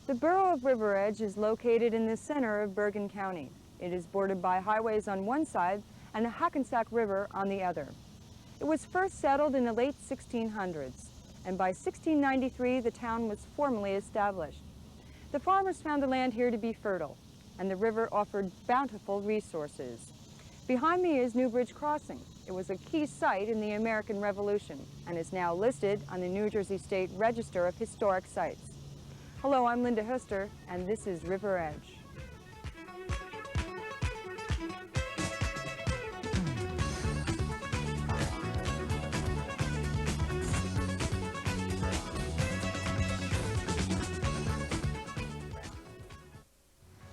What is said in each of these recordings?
The borough of River Edge is located in the center of Bergen County. It is bordered by highways on one side and the Hackensack River on the other. It was first settled in the late 1600s, and by 1693 the town was formally established. The farmers found the land here to be fertile, and the river offered bountiful resources. Behind me is New Bridge Crossing. It was a key site in the American Revolution and is now listed on the New Jersey State Register of Historic Sites. Hello, I'm Lynda Hester, and this is River Edge.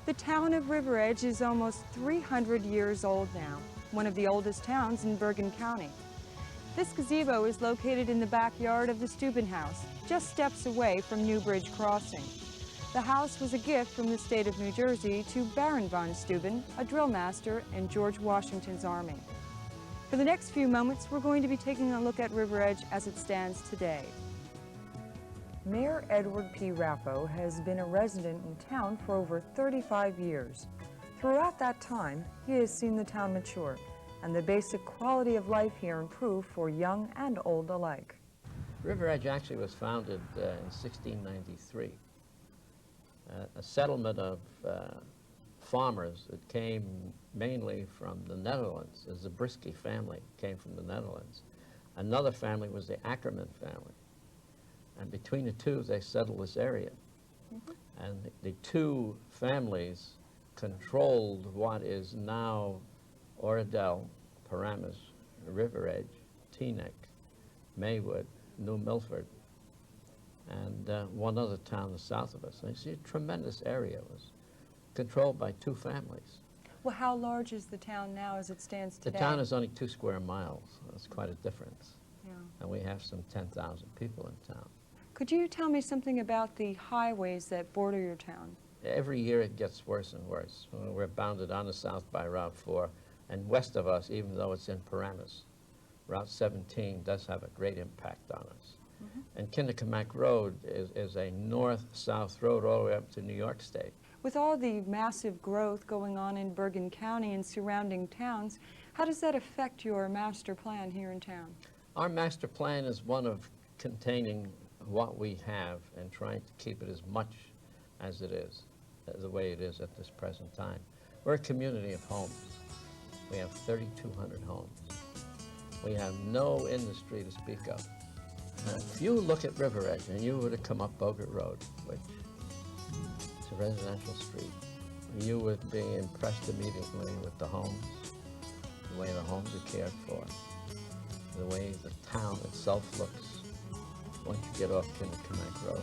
The town of River Edge is almost 300 years old now, one of the oldest towns in Bergen County. This gazebo is located in the backyard of the Steuben House, just steps away from New Bridge Crossing. The house was a gift from the state of New Jersey to Baron von Steuben, a drill master in George Washington's army. For the next few moments, we're going to be taking a look at River Edge as it stands today. Mayor Edward P. Rappo has been a resident in town for over 35 years. Throughout that time, he has seen the town mature and the basic quality of life here improve for young and old alike. River Edge actually was founded in 1693. A settlement of farmers that came mainly from the Netherlands. The Zabriskie family came from the Netherlands. Another family was the Ackerman family. And between the two, they settled this area. And the two families controlled what is now Oradell, Paramus, River Edge, Teaneck, Maywood, New Milford, and one other town to the south of us. And you see a tremendous area. It was controlled by two families. Well, how large is the town now as it stands today? The town is only 2 square miles. That's quite a difference. Yeah. And we have some 10,000 people in town. Could you tell me something about the highways that border your town? Every year it gets worse and worse. We're bounded on the south by Route 4, and west of us, even though it's in Paramus, Route 17 does have a great impact on us. And Kinnicamack Road is a north-south road all the way up to New York State. With all the massive growth going on in Bergen County and surrounding towns, how does that affect your master plan here in town? Our master plan is one of containing what we have and trying to keep it as much as it is, the way it is at this present time. We're a community of homes. We have 3,200 homes. We have no industry to speak of. Now, if you look at River Edge and you were to come up Bogart Road, which is a residential street, you would be impressed immediately with the homes, the way the homes are cared for, the way the town itself looks once you get off Kinnicamack Road.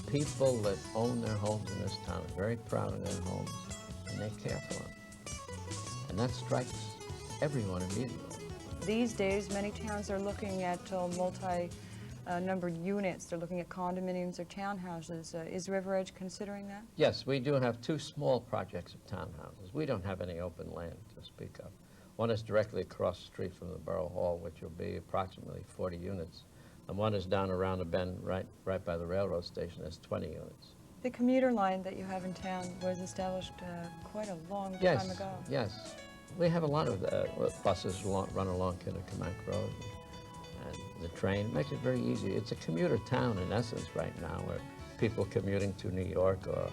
People that own their homes in this town are very proud of their homes, and they care for them. And that strikes everyone immediately. These days, many towns are looking at multi-numbered units. They're looking at condominiums or townhouses. Is River Edge considering that? Yes, we do have 2 small projects of townhouses. We don't have any open land to speak of. One is directly across the street from the Borough Hall, which will be approximately 40 units. And one is down around the bend right by the railroad station. There's 20 units. The commuter line that you have in town was established quite a long time ago. Yes. We have a lot of buses run along Kinnicamack Road, and the train makes it very easy. It's a commuter town in essence right now, where people commuting to New York, or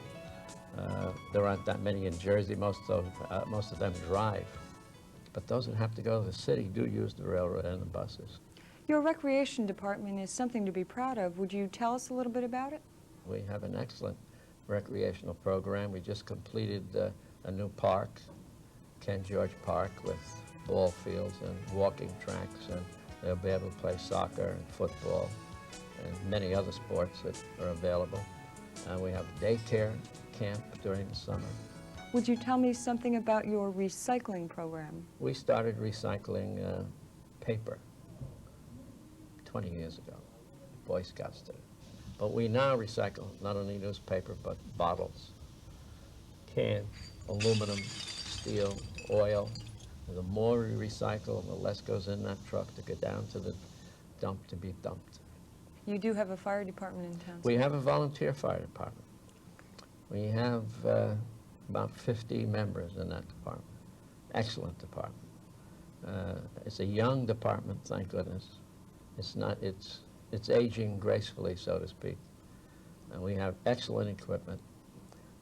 there aren't that many in Jersey. Most of them drive. But those that have to go to the city do use the railroad and the buses. Your recreation department is something to be proud of. Would you tell us a little bit about it? We have an excellent recreational program. We just completed a new park, Ken George Park, with ball fields and walking tracks, and they'll be able to play soccer and football and many other sports that are available. We have a daycare camp during the summer. Would you tell me something about your recycling program? We started recycling paper 20 years ago. Boy Scouts did it. But we now recycle not only newspaper, but bottles, cans, aluminum, steel, oil. The more we recycle, the less goes in that truck to go down to the dump to be dumped. You do have a fire department in town. We have a volunteer fire department. We have about 50 members in that department. Excellent department. It's a young department, thank goodness. It's aging gracefully, so to speak. And we have excellent equipment.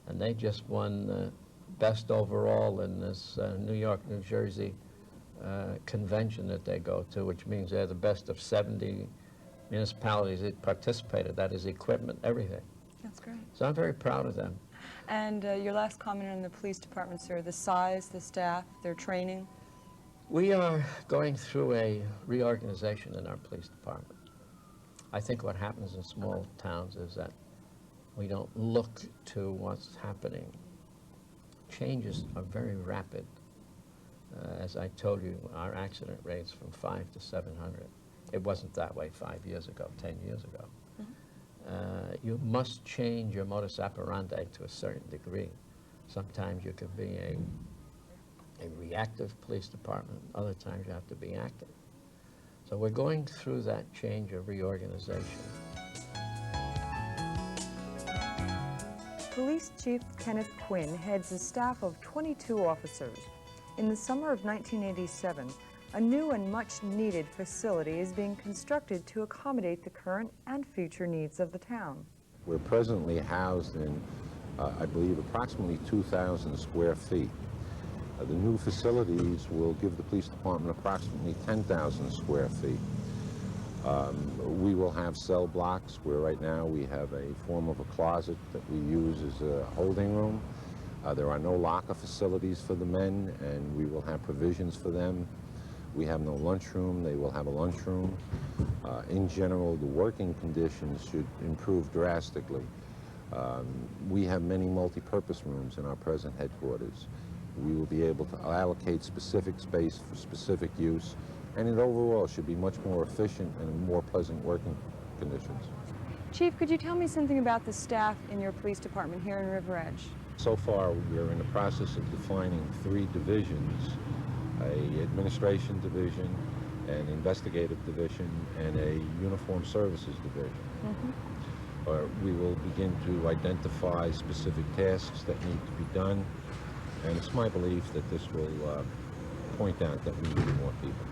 And they just won best overall in this New York, New Jersey convention that they go to, which means they're the best of 70 municipalities that participated. That is equipment, everything. That's great. So I'm very proud of them. And your last comment on the police department, sir, the size, the staff, their training? We are going through a reorganization in our police department. I think what happens in small towns is that we don't look to what's happening. Changes are very rapid. As I told you, our accident rates from 5 to 700. It wasn't that way 5 years ago, 10 years ago. You must change your modus operandi to a certain degree. Sometimes you can be a reactive police department. Other times you have to be active. So we're going through that change of reorganization. Police Chief Kenneth Quinn heads a staff of 22 officers. In the summer of 1987, a new and much-needed facility is being constructed to accommodate the current and future needs of the town. We're presently housed in, I believe, approximately 2,000 square feet. The new facilities will give the police department approximately 10,000 square feet. We will have cell blocks where right now we have a form of a closet that we use as a holding room. There are no locker facilities for the men, and we will have provisions for them. We have no lunchroom. They will have a lunchroom. In general, the working conditions should improve drastically. We have many multi-purpose rooms in our present headquarters. We will be able to allocate specific space for specific use, and it overall should be much more efficient and more pleasant working conditions. Chief, could you tell me something about the staff in your police department here in River Edge? So far, we're in the process of defining 3 divisions, an administration division, an investigative division, and a uniform services division. We will begin to identify specific tasks that need to be done, and it's my belief that this will point out that we need more people.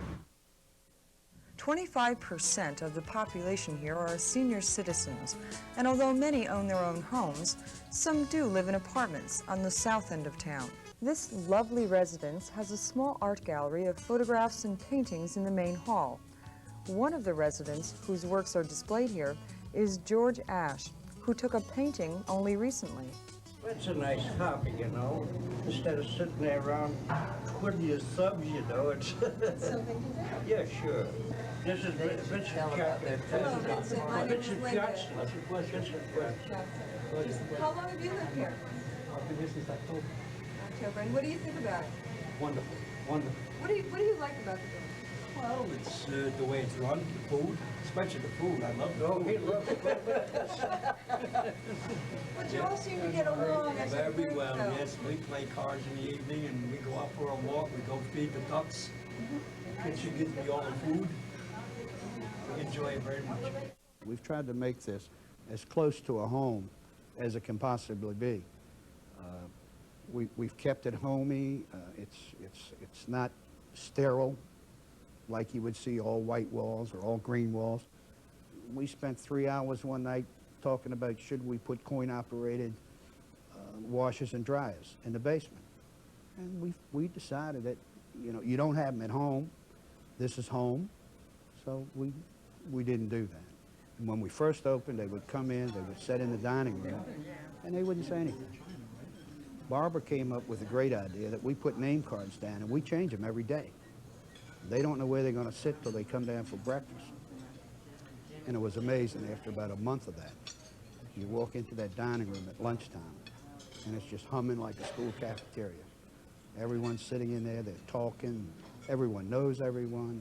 25% of the population here are senior citizens, and although many own their own homes, some do live in apartments on the south end of town. This lovely residence has a small art gallery of photographs and paintings in the main hall. One of the residents whose works are displayed here is George Ashe, who took a painting only recently. It's a nice hobby, you know. Instead of sitting there around twiddling your thumbs, you know, it's something to do. Yeah, sure. This is Vincent Jackson. Hello, Vincent. My name is Lynda. How long have you lived here? I've been here since October. October. And what do you think about it? Wonderful, wonderful. What do you like about the building? Well, it's the way it's run, the food, especially the food. I love the food. He loves it. But you all seem to get along as a Very group, well, though. yes. We play cards in the evening and we go out for a walk. We go feed the ducks. The kitchen gives me all the food. We enjoy it very much. We've tried to make this as close to a home as it can possibly be. We've kept it homey. It's not sterile like you would see all white walls or all green walls. We spent 3 hours one night talking about should we put coin-operated washers and dryers in the basement. And we decided that, you know, you don't have them at home. This is home. So we didn't do that. And when we first opened, they would come in, they would sit in the dining room, and they wouldn't say anything. Barbara came up with a great idea that we put name cards down, and we change them every day. They don't know where they're going to sit till they come down for breakfast. And it was amazing after about a month of that. You walk into that dining room at lunchtime, and it's just humming like a school cafeteria. Everyone's sitting in there, they're talking, everyone knows everyone.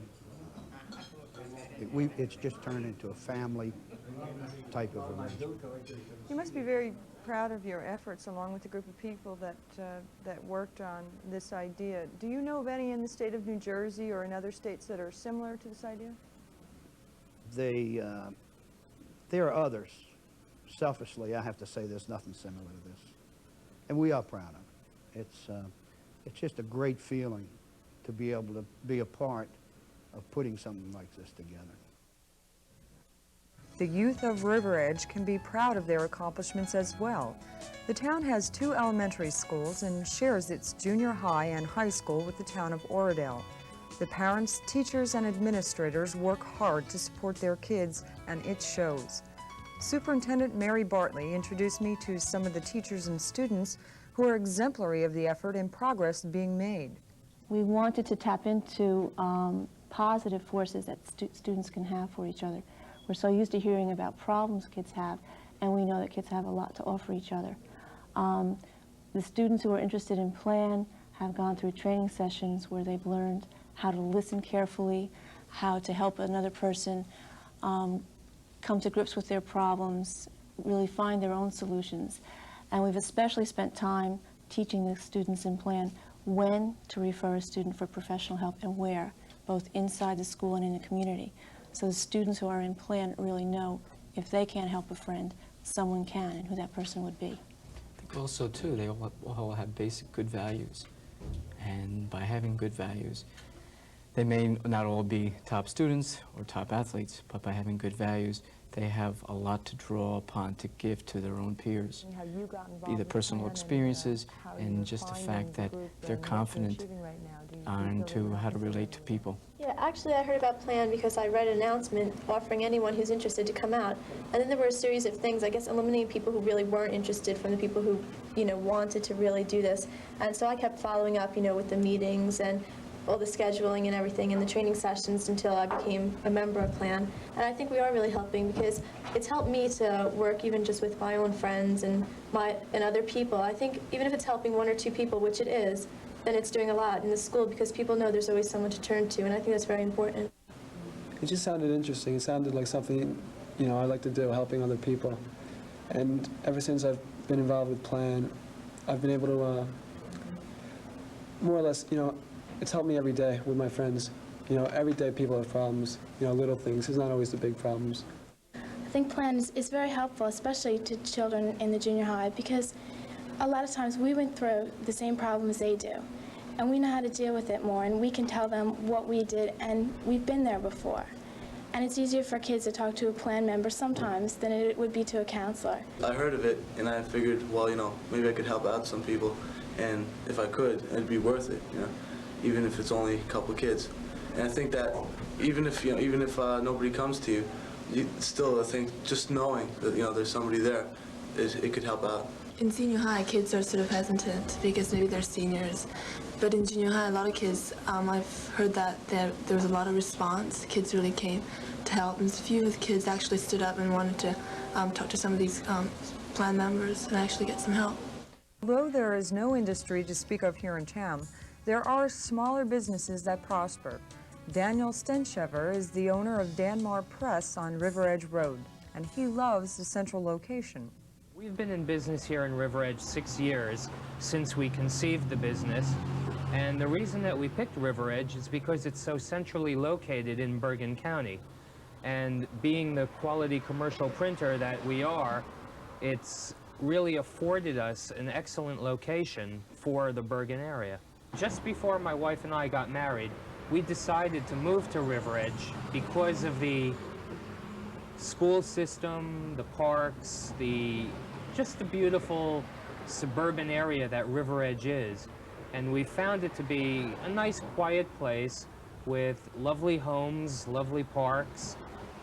It's just turned into a family type of arrangement. You must be very proud of your efforts along with the group of people that worked on this idea. Do you know of any in the state of New Jersey or in other states that are similar to this idea? there are others. Selfishly, I have to say there's nothing similar to this. And we are proud of it. It's just a great feeling to be able to be a part of putting something like this together. The youth of River Edge can be proud of their accomplishments as well. The town has 2 elementary schools and shares its junior high and high school with the town of Oradell. The parents, teachers, and administrators work hard to support their kids, and it shows. Superintendent Mary Bartley introduced me to some of the teachers and students who are exemplary of the effort and progress being made. We wanted to tap into positive forces that students can have for each other. We're so used to hearing about problems kids have, and we know that kids have a lot to offer each other. The students who are interested in Plan have gone through training sessions where they've learned how to listen carefully, how to help another person come to grips with their problems, really find their own solutions. And we've especially spent time teaching the students in Plan when to refer a student for professional help and where, both inside the school and in the community. So the students who are in Plan really know if they can't help a friend, someone can, and who that person would be. I think also, too, they all have basic good values. And by having good values, they may not all be top students or top athletes, but by having good values, they have a lot to draw upon to give to their own peers. Either personal experiences and just the fact that they're confident into how to relate to people. Yeah, actually I heard about Plan because I read an announcement offering anyone who's interested to come out. And then there were a series of things, I guess, eliminating people who really weren't interested from the people who, wanted to really do this. And so I kept following up, with the meetings and all the scheduling and everything and the training sessions until I became a member of Plan. And I think we are really helping because it's helped me to work even just with my own friends and other people. I think even if it's helping 1 or 2 people, which it is, then it's doing a lot in the school because people know there's always someone to turn to, and I think that's very important. It just sounded interesting. It sounded like something, I like to do, helping other people. And ever since I've been involved with Plan, I've been able to more or less, it's helped me every day with my friends. Every day people have problems, little things. It's not always the big problems. I think Plan is very helpful, especially to children in the junior high, because a lot of times we went through the same problems they do, and we know how to deal with it more, and we can tell them what we did, and we've been there before. And it's easier for kids to talk to a Plan member sometimes than it would be to a counselor. I heard of it, and I figured, well, maybe I could help out some people, and if I could, it'd be worth it, even if it's only a couple of kids. And I think that even if nobody comes to you, still, I think just knowing that there's somebody there, it could help out. In senior high, kids are sort of hesitant because maybe they're seniors. But in junior high, a lot of kids, I've heard that there was a lot of response. Kids really came to help. And a few of the kids actually stood up and wanted to talk to some of these Plan members and actually get some help. Although there is no industry to speak of here in town, there are smaller businesses that prosper. Daniel Stenschever is the owner of Danmar Press on River Edge Road, and he loves the central location. We've been in business here in River Edge 6 years since we conceived the business, and the reason that we picked River Edge is because it's so centrally located in Bergen County. And being the quality commercial printer that we are, it's really afforded us an excellent location for the Bergen area. Just before my wife and I got married, we decided to move to River Edge because of the school system, the parks, just the beautiful suburban area that River Edge is. And we found it to be a nice, quiet place with lovely homes, lovely parks,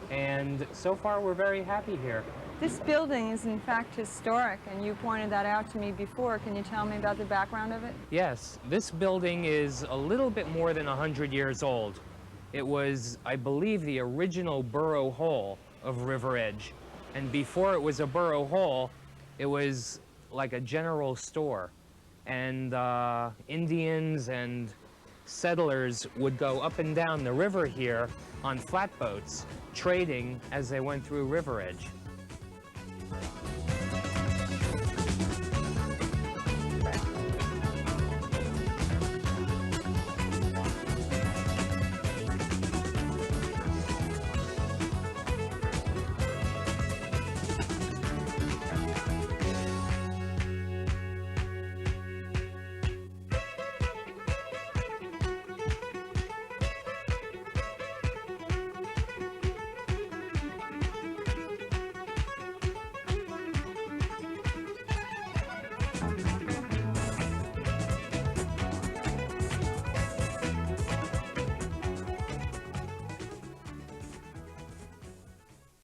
and so far we're very happy here. This building is in fact historic, and you pointed that out to me before. Can you tell me about the background of it? Yes, this building is a little bit more than 100 years old. It was, I believe, the original Borough Hall of River Edge. And before it was a Borough Hall, it was like a general store. And Indians and settlers would go up and down the river here on flatboats, trading as they went through River Edge.